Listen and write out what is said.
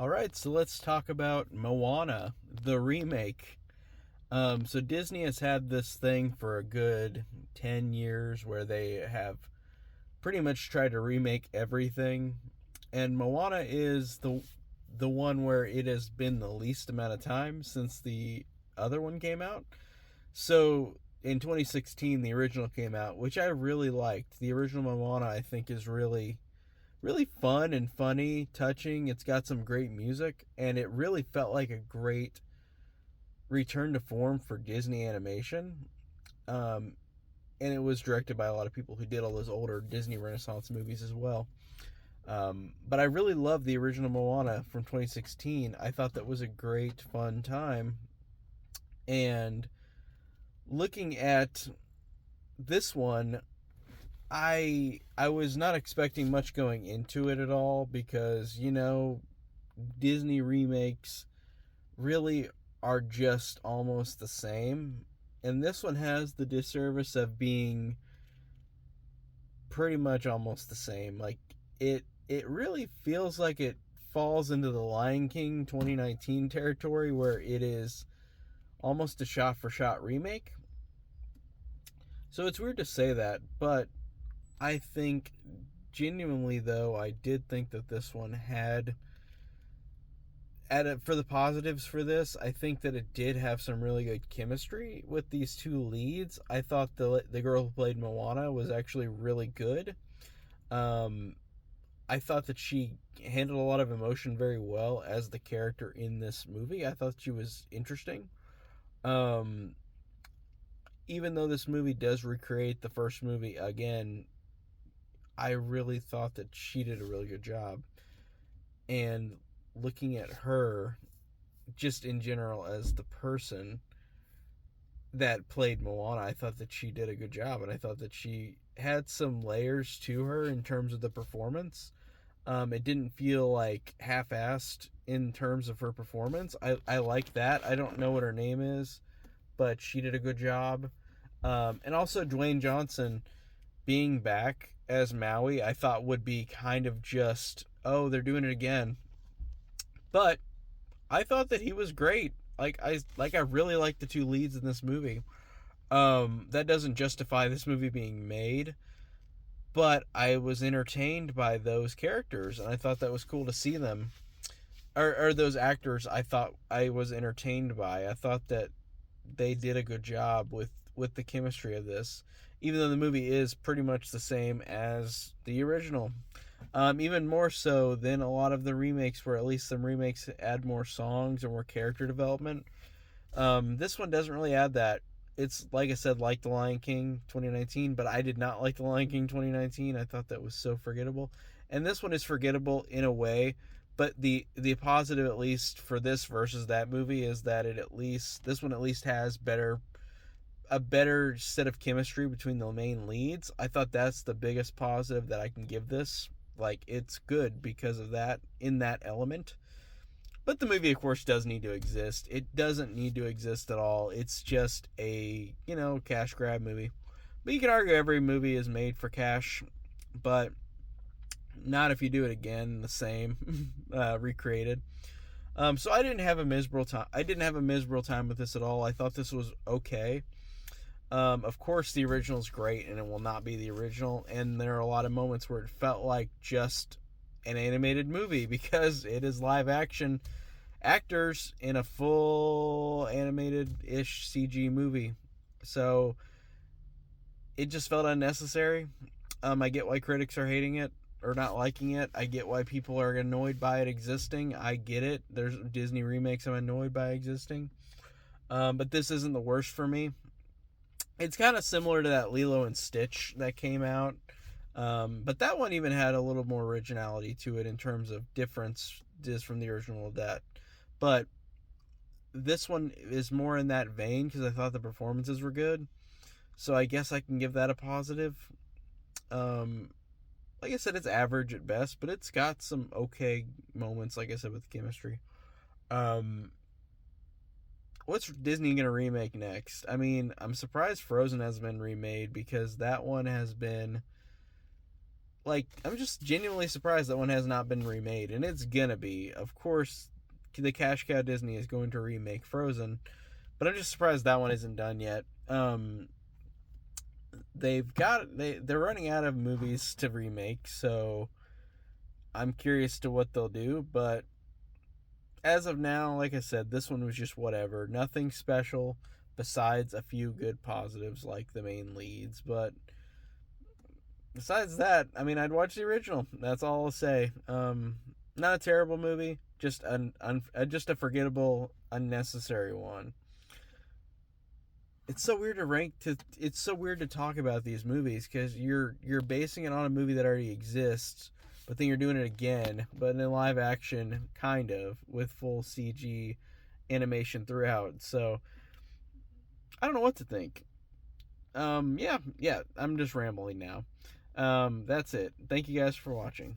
Alright, so let's talk about Moana, the remake. So Disney has had this thing for a good 10 years where they have pretty much tried to remake everything. And Moana is the one where it has been the least amount of time since the other one came out. So in 2016 the original came out, which I really liked. The original Moana I think is really fun and funny, touching. It's got some great music, and it really felt like a great return to form for Disney animation. Um, and it was directed by a lot of people who did all those older Disney Renaissance movies as well. But I really loved the original Moana from 2016. I thought that was a great, fun time. And looking at this one, I was not expecting much going into it at all because Disney remakes really are just almost the same, and this one has the disservice of being pretty much almost the same. Like it really feels like it falls into the Lion King 2019 territory where it is almost a shot for shot remake. So it's weird to say that, but I think genuinely though I did think that this one had for the positives for this, I think that it did have some really good chemistry with these two leads. I thought the girl who played Moana was actually really good. Um, I thought that she handled a lot of emotion very well as the character in this movie. I thought she was interesting. Um, Even though this movie does recreate the first movie again, I really thought that she did a really good job. And looking at her just in general as the person that played Moana, I thought that she did a good job, and I thought that she had some layers to her in terms of the performance. It didn't feel like half-assed in terms of her performance. I like that. I don't know what her name is, but she did a good job. And also Dwayne Johnson being back as Maui, I thought would be kind of just, oh, they're doing it again. But I thought that he was great. I really like the two leads in this movie. That doesn't justify this movie being made, but I was entertained by those characters, and I thought that was cool to see them. Or those actors, I thought I was entertained by. I thought that they did a good job with the chemistry of this, even though the movie is pretty much the same as the original. Even more so than a lot of the remakes, where at least some remakes add more songs or more character development. This one doesn't really add that. It's like I said, like The Lion King 2019, but I did not like The Lion King 2019. I thought that was so forgettable. And this one is forgettable in a way, but the positive at least for this versus that movie is that this one at least has a better set of chemistry between the main leads. I thought that's the biggest positive that I can give this. Like, it's good because of that in that element. But the movie, of course, does need to exist. It doesn't need to exist at all. It's just a, cash grab movie. But you can argue every movie is made for cash, but not if you do it again, the same, recreated. So I didn't have a miserable time. I didn't have a miserable time with this at all. I thought this was okay. Of course, the original is great, and it will not be the original. And there are a lot of moments where it felt like just an animated movie because it is live action actors in a full animated-ish CG movie. So it just felt unnecessary. I get why critics are hating it or not liking it. I get why people are annoyed by it existing. I get it. There's Disney remakes I'm annoyed by existing. But this isn't the worst for me. It's kind of similar to that Lilo and Stitch that came out. But that one even had a little more originality to it in terms of differences from the original of that. But this one is more in that vein because I thought the performances were good. So I guess I can give that a positive. Um, like I said, it's average at best, but it's got some okay moments, like I said, with chemistry. Um, what's Disney going to remake next? I mean, I'm surprised Frozen hasn't been remade because that one has been like, I'm just genuinely surprised that one has not been remade, and it's gonna be. Of course, the cash cow Disney is going to remake Frozen, but I'm just surprised that one isn't done yet. They're running out of movies to remake, so I'm curious to what they'll do. But as of now, like I said, this one was just whatever. Nothing special besides a few good positives like the main leads. But besides that, I mean, I'd watch the original. That's all I'll say. Not a terrible movie, just a forgettable, unnecessary one. It's so weird to rank to. It's so weird to talk about these movies because you're basing it on a movie that already exists, but then you're doing it again, but in live action, kind of with full CG animation throughout. So I don't know what to think. Yeah, I'm just rambling now. That's it. Thank you guys for watching.